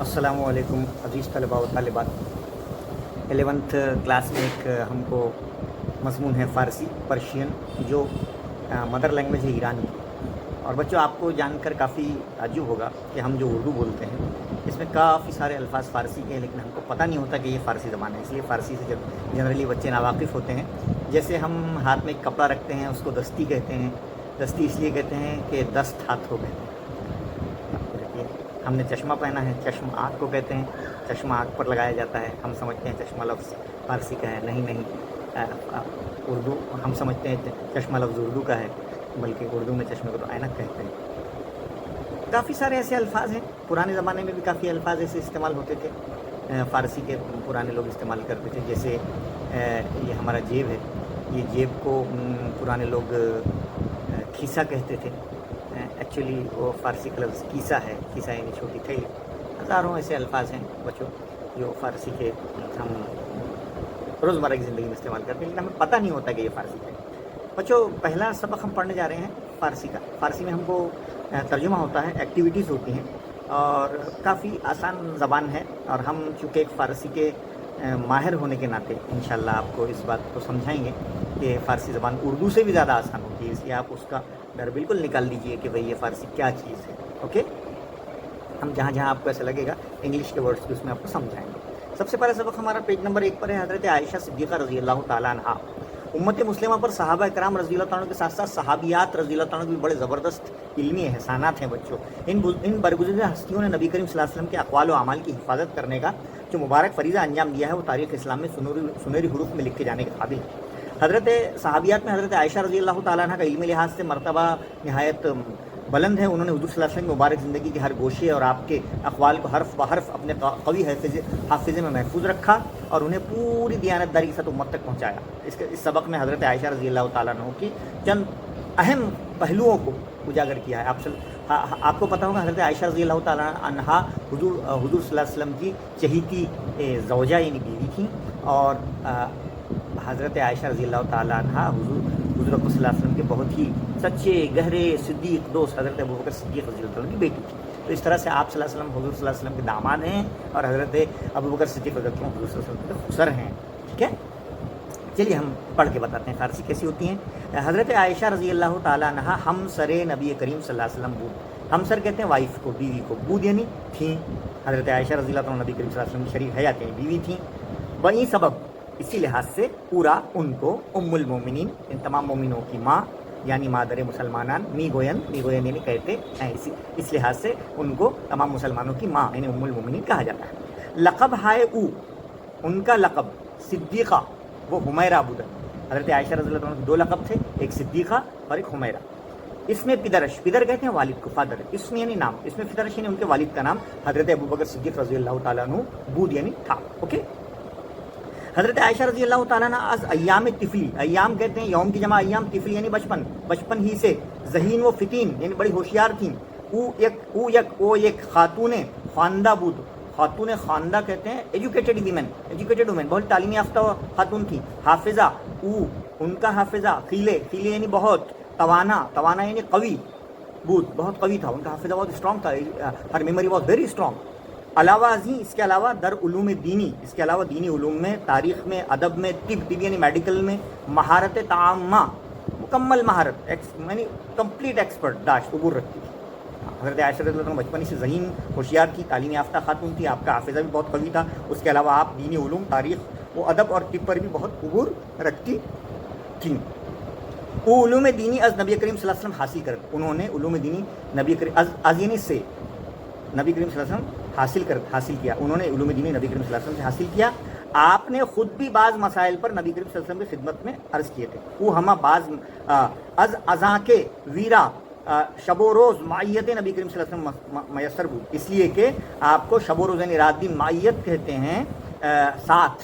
अस्सलाम वालेकुम अज़ीज़ तलबा व तालिबात। 11th क्लास में एक हमको मज़मून है फ़ारसी पर्शियन, जो मदर लैंग्वेज है ईरान की। और बच्चों, आपको जानकर काफ़ी ताज्जुब होगा कि हम जो उर्दू बोलते हैं इसमें काफ़ी सारे अल्फाज फ़ारसी के हैं, लेकिन हमको पता नहीं होता कि ये फ़ारसी ज़बान है। इसलिए फ़ारसी से जब जनरली बच्चे नावाकिफ़ होते हैं, जैसे हम हाथ में एक कपड़ा रखते हैं उसको दस्ती कहते हैं। दस्ती इसलिए कहते हैं कि दस्त हाथ को कहते हैं। हमने चश्मा पहना है, चश्म आँख को कहते हैं, चश्मा आँख पर लगाया जाता है। हम समझते हैं चश्मा लफ्ज़ फ़ारसी का है, नहीं, उर्दू हम समझते हैं चश्मा लफ्ज़ उर्दू का है, बल्कि उर्दू में चश्मे को तो ऐनक कहते हैं। काफ़ी सारे ऐसे अल्फाज हैं, पुराने ज़माने में भी काफ़ी अल्फाज ऐसे इस्तेमाल होते थे, फ़ारसी के पुराने लोग इस्तेमाल करते थे। जैसे ये हमारा जेब है, ये जेब को पुराने लोग खीसा कहते थे। एक्चुअली वो फ़ारसी का लफ्ज़ कीसा है, कीसा यानी छोटी थैली। हज़ारों ऐसे अल्फाज हैं बच्चों जो फ़ारसी के हम रोज़मर्रा की ज़िंदगी में इस्तेमाल करते हैं, लेकिन हमें पता नहीं होता कि ये फ़ारसी है। बच्चों, पहला सबक हम पढ़ने जा रहे हैं फ़ारसी का। फ़ारसी में हमको तर्जुमा होता है, एक्टिविटीज़ होती हैं, और काफ़ी आसान ज़बान है। और हम चूँकि एक फ़ारसी के माहिर होने के नाते इंशाअल्लाह आपको इस बात को समझाएंगे कि फ़ारसी ज़बान उर्दू से भी ज़्यादा आसान होती है। इसलिए आप उसका डर बिल्कुल निकाल दीजिए कि भाई ये फ़ारसी क्या चीज़ है। ओके, हम जहाँ जहाँ आपको ऐसा लगेगा इंग्लिश के वर्ड्स भी उसमें आपको समझाएंगे। सबसे पहला सबक हमारा पेज नंबर 1 पर है। हज़रत आयशा सिद्दीक़ा रज़ी अल्लाह ताला अन्हा, उम्मत मुस्लिमा पर सहाबा इकराम रज़ी अल्लाह ताला के साथ साथ सहाबियात रज़ी अल्लाह ताला के भी बड़े ज़बरदस्त इल्मी एहसानात हैं बच्चों। इन बरगुज़िदा हस्तियों ने नबी करीम सल्लल्लाहु अलैहि वसल्लम के अक़वाल व अमाल की हिफाजत करने का जो मुबारक फ़रीज़ा अंजाम दिया है, वो तारीख़ इस्लाम में सुनहरी हुरूफ़ में लिखे जाने के काबिल है। हज़रत सहाबियात में हज़रत आयशा रज़ी अल्लाह ताला अन्हा का इल्मी लिहाज से मर्तबा नहायत बुलंद है। उन्होंने हुज़ूर सल्लल्लाहु अलैहि वसल्लम की मुबारक ज़िंदगी के हर गोशे और आपके अक़वाल को हर्फ ब हर्फ अपने क़वी हाफ़िज़े में महफूज रखा और उन्हें पूरी दियानतदारी के साथ उम्मत तक पहुँचाया। इस सबक में हज़रत आयशा रज़ी अल्लाह ताला अन्हा की चंद अहम पहलुओं को उजागर किया है। आपको पता होगा हज़रत आयशा रज़ी अल्लाह ताला अन्हा हुज़ूर सल्लल्लाहु अलैहि वसल्लम की चहीती ज़ौजा यानी बीवी थी, और हज़रत आयशा रज़ी अल्लाह ताला अन्हा हुज़ूर सल्लल्लाहु अलैहि वसल्लम के बहुत ही सच्चे गहरे सिद्दीक़ दोस्त हज़रत अबू बकर सिद्दीक़ रज़ी अल्लाह ताला की बेटी थी। तो इस तरह से आप सल्लल्लाहु अलैहि वसल्लम हुज़ूर सल्लल्लाहु अलैहि वसल्लम के दामाद हैं और हज़रत अबू बकर सिद्दीक़ रज़ी अल्लाह ताला हुज़ूर सल्लल्लाहु अलैहि वसल्लम के खुसर हैं। ठीक है, चलिए हम पढ़ के बताते हैं फ़ारसी कैसी होती हैं। हज़रत आयशा रज़ी अल्लाह ताला अन्हा हमसरे नबी करीम सल्लल्लाहु अलैहि वसल्लम बूद, हमसर कहते हैं वाइफ को, बीवी को, बूद यानी थी। हज़रत आयशा रज़ी अल्लाह ताला नबी करीम सल्लल्लाहु अलैहि वसल्लम की शरीक हयात यानी बीवी थी। वही सबब इसी लिहाज से पूरा उनको उम्मुल मोमिनीन, इन तमाम मोमिनों की माँ यानी मादर मुसलमानान, मी गोयन यानी कहते हैं। इस लिहाज से उनको तमाम मुसलमानों की माँ यानी उम्मुल मोमिनीन कहा जाता है। लक़ब हाय उनका लक़ब सिद्दीक़ा, वो हुमैरा बुदन। हज़रत आयशा रज़ी अल्लाह ताला के 2 लक़ब थे, एक सिद्दीक़ा और एक हुमैरा। इसमें पिदरश, पिदर कहते हैं वालिद को, फादर, इसमें यानी नाम, इसमें फिदरश यानी उनके वालिद का नाम हज़रत अबू बकर सिद्दीक़ रज़ी अल्लाह ताला अन्हु बूद यानी था। ओके, हज़रत आयशा रज़ी अल्लाह ताला अन्हा अज़ अय्याम तिफ़ली, अय्याम कहते हैं यौम की जमा अय्याम, तिफ़ली यानी बचपन, बचपन ही से ज़हीन व फ़ितीन यानी बड़ी होशियार थीं। ओ एक खातून ख़ानदा बूद, खातून ख़ानदा कहते हैं एजुकेटेड वुमेन, बहुत तालीम याफ्ता खातून थी। हाफिज़ा, उनका हाफिज़ा, खीले यानी बहुत, तवाना यानी कवी, बूद बहुत कवी था, उनका हाफिज़ा बहुत स्ट्रॉन्ग था, हर मेमोरी वॉज वेरी स्ट्रॉन्ग। अलावा अजी, इसके अलावा दर उलूम दीनी, इसके अलावा दीनी उलूम में, तारीख़ में, अदब में, तिब यानी मेडिकल में, महारत ताम्मा, मुकम्मल महारत यानी कंप्लीट एक्सपर्ट दाश्त उबूर रखती थी। हज़रत आयशा रज़ी अल्लाह ताला बचपन से ज़हीन होशियार थी, तालीम याफ्ता खातून थी, आपका हाफिज़ा भी बहुत कवी था। उसके अलावा आप दीनी उलूम, तारीख़ व अदब और तिब पर भी बहुत उबूर रखती थी। वो उलूम दीनी अज़ नबी करीम सल्लल्लाहु अलैहि वसल्लम हासिल कर, उन्होंने उलूम दीनी नबी करीम अज़ से नबी करीम सल्लल्लाहु अलैहि वसल्लम हासिल किया, उन्होंने उलूम दीनी नबी करीम सल्लल्लाहु अलैहि वसल्लम से हासिल किया। आपने ख़ुद भी बाज़ मसाइल पर नबी करीम सल्लल्लाहु अलैहि वसल्लम की खिदमत में अर्ज़ किए थे। वो हम बाज़ अज़ अज़ा के वीरा शबो रोज़ मायत नबी करीम सल्लल्लाहु अलैहि वसल्लम मैसर बूद, इसलिए कि आपको शबो रोज़ यानी रात दिन मायत कहते हैं, साथ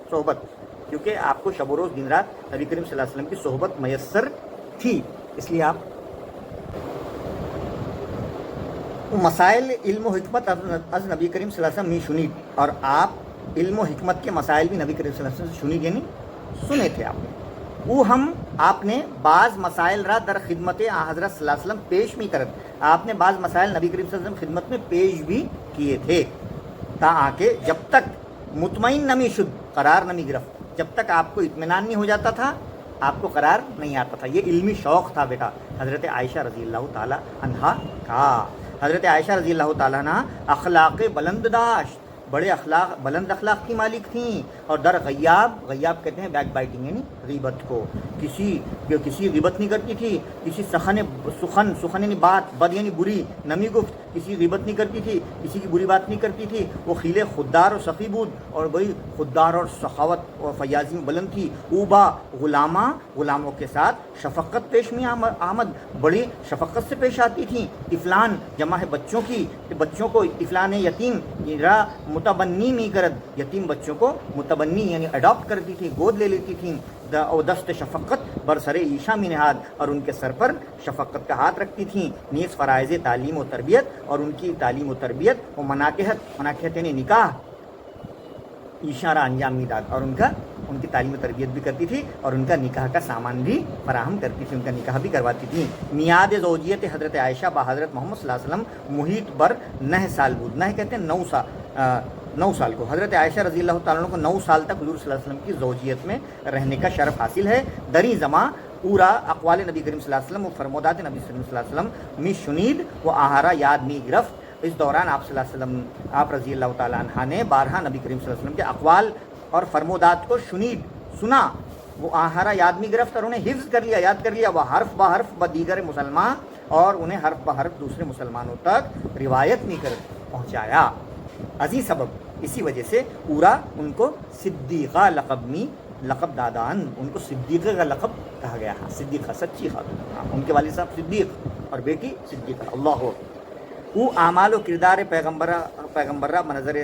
सोहबत, क्योंकि आपको शबो रोज़ दिन रात नबी करीम सल्लल्लाहु अलैहि वसल्लम की सोहबत मैसर थी, इसलिए आप मसाइल इल्म हिकमत अज़ नबी करीम सल्लल्लाहु अलैहि वसल्लम मी शुनीद, और आप इल्म हिकमत के मसाइल भी नबी करीम सल्लल्लाहु अलैहि वसल्लम से शुनीद यानी सुने थे आपने। वो हम आपने बाज़ मसाइल रा दर खिदमत हज़रत सल्लल्लाहु अलैहि वसल्लम पेश मी करत, آپ نے بعض مسائل نبی کریم صلی اللہ علیہ وسلم خدمت میں پیش بھی کیے تھے تا آکے جب تک مطمئن نمی شد قرار نمی گرفت، جب تک آپ کو اطمینان نہیں ہو جاتا تھا، آپ کو قرار نہیں آتا تھا. یہ علمی شوق تھا بیٹا حضرت عائشہ رضی اللہ تعالی عنہا کا. حضرت عائشہ رضی اللہ تعالیٰ عنہ اخلاق بلند داشت، بڑے اخلاق، بلند اخلاق کی مالک تھیں. اور در غیاب کہتے ہیں بیک بائٹنگ یعنی غیبت کو، کسی غیبت نہیں کرتی تھی، کسی سخن یعنی بات، بد یعنی بری، نمی گفت، کسی غیبت نہیں کرتی تھی، کسی کی بری بات نہیں کرتی تھی. وہ خیل خوددار اور سخی بود، اور بڑی خوددار اور سخاوت اور فیاضی میں بلند تھی. اوبا غلاموں کے ساتھ شفقت پیش میں آمد، بڑی شفقت سے پیش آتی تھیں. طفلان جمع ہے بچوں کی، بچوں کو طفلان یتیم را متبنی نہیں کرد، یتیم بچوں کو متبنی یعنی اڈاپٹ کرتی تھی، گود لے لیتی تھیں. اور دست شفقت برسر عیشا میں نہاد، اور ان کے سر پر شفقت کا ہاتھ رکھتی تھیں. نیز فرائض تعلیم و تربیت، اور ان کی تعلیم و تربیت و مناکحت یعنی نکاح اشارہ انجام میداد، اور ان کی تعلیم و تربیت بھی کرتی تھی، اور ان کا نکاح کا سامان بھی فراہم کرتی تھی، ان کا نکاح بھی کرواتی تھی. میعاد زوجیت حضرت عائشہ با حضرت محمد صلی اللہ علیہ وسلم محیط بر 9 سال بود. 9 کہتے ہیں 9 سال کو. حضرت عائشہ رضی اللہ تعالیٰ عنہ کو 9 سال تک حضور صلی اللہ علیہ وسلم کی زوجیت میں رہنے کا شرف حاصل ہے. دری زماں پورا اقوال نبی کریم صلی اللہ علیہ وسلم و فرمودات نبی صلی اللہ علیہ وسلم می شنید و آہارا یاد می گرفت. اس دوران آپ صلی اللہ علیہ وسلم، آپ رضی اللہ تعالیٰ عنہ نے بارہا نبی کریم صلی اللہ علیہ وسلم کے اقوال اور فرمودات کو سنا، وہ آہارا یاد میں گرفت، اور انہیں حفظ کر لیا، یاد کر لیا. وہ حرف بحرف دیگر مسلمان، اور انہیں حرف بحرف دوسرے مسلمانوں تک روایت میں کر پہنچایا. عزیز سبب اسی وجہ سے پورا ان کو صدیقہ لقب دادان، ان کو صدیقہ کا لقب کہا گیا. صدیقہ سچی خاتون، ان کے والد صاحب صدیق اور بیٹی صدیقہ. اللہ او اعمال و کردار پیغمبرہ منظر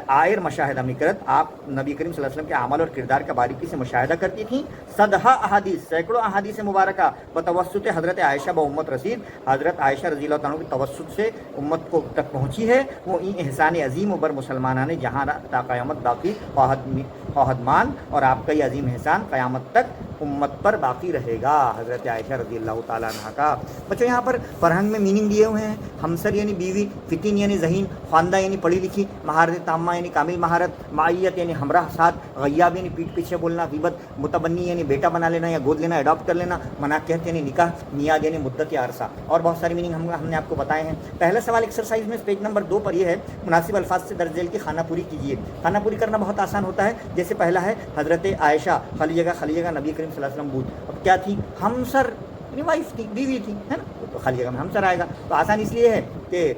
آئر مشاہدہ مکرت، آپ نبی کریم صلی اللہ علیہ وسلم کے اعمال اور کردار کا باریکی سے مشاہدہ کرتی تھیں. صدہا احادیث، سینکڑوں احادیث مبارکہ بتوسط حضرت عائشہ با امت رسید، حضرت عائشہ رضی اللہ تعالیٰ کی توسط سے امت کو تک پہنچی ہے. وہ این احسان عظیم و بر مسلمانان جہاں تا قیامت باقی خواہدمان، اور آپ کا یہ عظیم احسان قیامت تک امت پر باقی رہے گا. حضرت عائشہ رضی اللہ تعالیٰ عنہ کا. بچوں یہاں پر فرہنگ میں میننگ دیے ہوئے ہیں. ہمسر یعنی بیوی، فتین یعنی ذہین، خواندہ یعنی پڑھی لکھی، مہارت تامہ یعنی کامل مہارت، معیت یعنی ہمراہ ساتھ، غیاب یعنی پیٹھ پیچھے بولنا، غیبت، متبنی یعنی بیٹا بنا لینا یا گود لینا، اڈاپٹ کر لینا، مناکحت یعنی نکاح، میعاد یعنی مدت یا عرصہ، اور بہت ساری میننگ ہم نے آپ کو بتائے ہیں. پہلا سوال ایکسرسائز میں پیج نمبر 2 پر یہ ہے، مناسب الفاظ سے درج ذیل کی خانہ پوری کیجیے. خانہ پوری کرنا بہت آسان ہوتا ہے. جیسے پہلا ہے حضرت عائشہ خالی جگہ نبی کریم صلی اللہ علیہ وسلم بود. اب کیا تھی؟ ہمسر یعنی وائف تھی، بیوی تھی، ہے نا، تو خالی جگہ میں ہمسر آئے گا. تو آسان اس لیے ہے کہ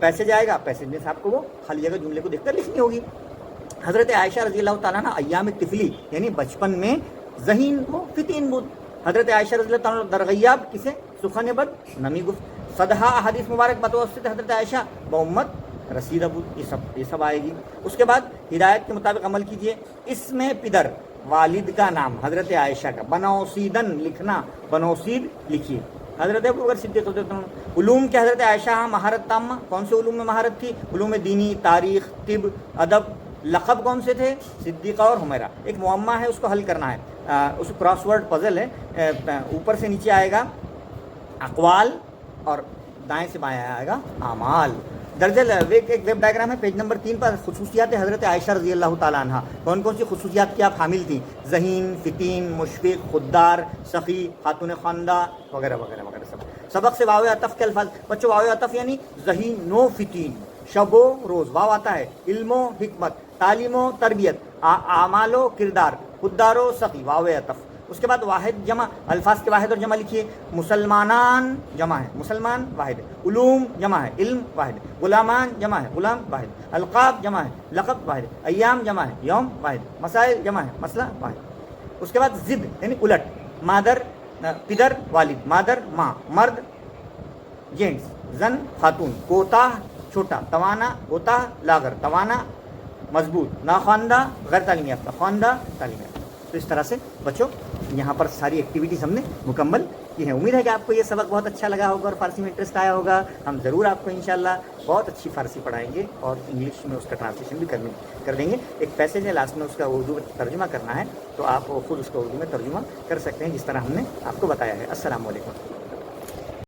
پیسے جائے گا، پیسے میں سے آپ کو وہ خالی جگہ جملے کو دیکھ کر لکھنی ہوگی. حضرت عائشہ رضی اللہ تعالیٰ عنہ ایام طفلی یعنی بچپن میں ذہین و فتین بود. حضرت عائشہ رضی اللہ تعالیٰ عنہ درغیاب کسے؟ سخن بد نمی گفت. صدہا احادیث مبارک بتوسط حضرت عائشہ با امت رسید بود. یہ سب آئے گی. اس کے بعد ہدایت کے مطابق عمل کیجیے. اس میں پدر والد کا نام حضرت عائشہ کا بنوسیدن لکھنا، بنوسید لکھیے. حضرت ابوبکر صدیق رضی اللہ عنہ. علوم کے حضرت عائشہ مہارت تامہ، کون سے علوم میں مہارت تھی؟ علوم دینی، تاریخ، طب، ادب. لقب کون سے تھے؟ صدیقہ اور حمیرہ. ایک معمہ ہے، اس کو حل کرنا ہے. اس کراس ورڈ پزل ہے. اوپر سے نیچے آئے گا اقوال، اور دائیں سے بائیں آئے گا اعمال. درجہ ایک ویب ڈائیگرام ہے پیج نمبر 3 پر. خصوصیات حضرت عائشہ رضی اللہ تعالیٰ عنہ، کون کون سی خصوصیات کی آپ حامل تھیں؟ ذہین، فتین، مشفق، خوددار، سخی، خاتون خواندہ وغیرہ وغیرہ وغیرہ. سبق سے واو عطف کے الفاظ. بچوں واو عطف یعنی ذہین نو فتین، شب و روز واو آتا ہے، علم و حکمت، تعلیم و تربیت، اعمال و کردار، خوددار و سخی واو عطف. اس کے بعد واحد جمع، الفاظ کے واحد اور جمع لکھیے. مسلمانان جمع ہے، مسلمان واحد ہے. علوم جمع ہے، علم واحد ہے. غلامان جمع ہے، غلام واحد. القاب جمع ہے، لقب واحد. ایام جمع ہے، یوم واحد. مسائل جمع ہے، مسئلہ واحد. اس کے بعد ضد یعنی الٹ. مادر پدر والد، مادر ماں، مرد جینٹس، زن خاتون، کوتاہ چھوٹا، توانا کوتاہ لاغر، توانا مضبوط، ناخواندہ غیر تعلیم یافتہ، خواندہ تعلیم یافتہ. تو اس طرح سے بچوں یہاں پر ساری ایکٹیویٹیز ہم نے مکمل کی ہیں. امید ہے کہ آپ کو یہ سبق بہت اچھا لگا ہوگا اور فارسی میں انٹرسٹ آیا ہوگا. ہم ضرور آپ کو انشاءاللہ بہت اچھی فارسی پڑھائیں گے اور انگلش میں اس کا ٹرانسلیشن بھی کر دیں گے. ایک پیسیج ہے لاسٹ میں، اس کا اردو میں ترجمہ کرنا ہے، تو آپ خود اس کو اردو میں ترجمہ کر سکتے ہیں جس طرح ہم نے آپ کو بتایا ہے. السلام علیکم.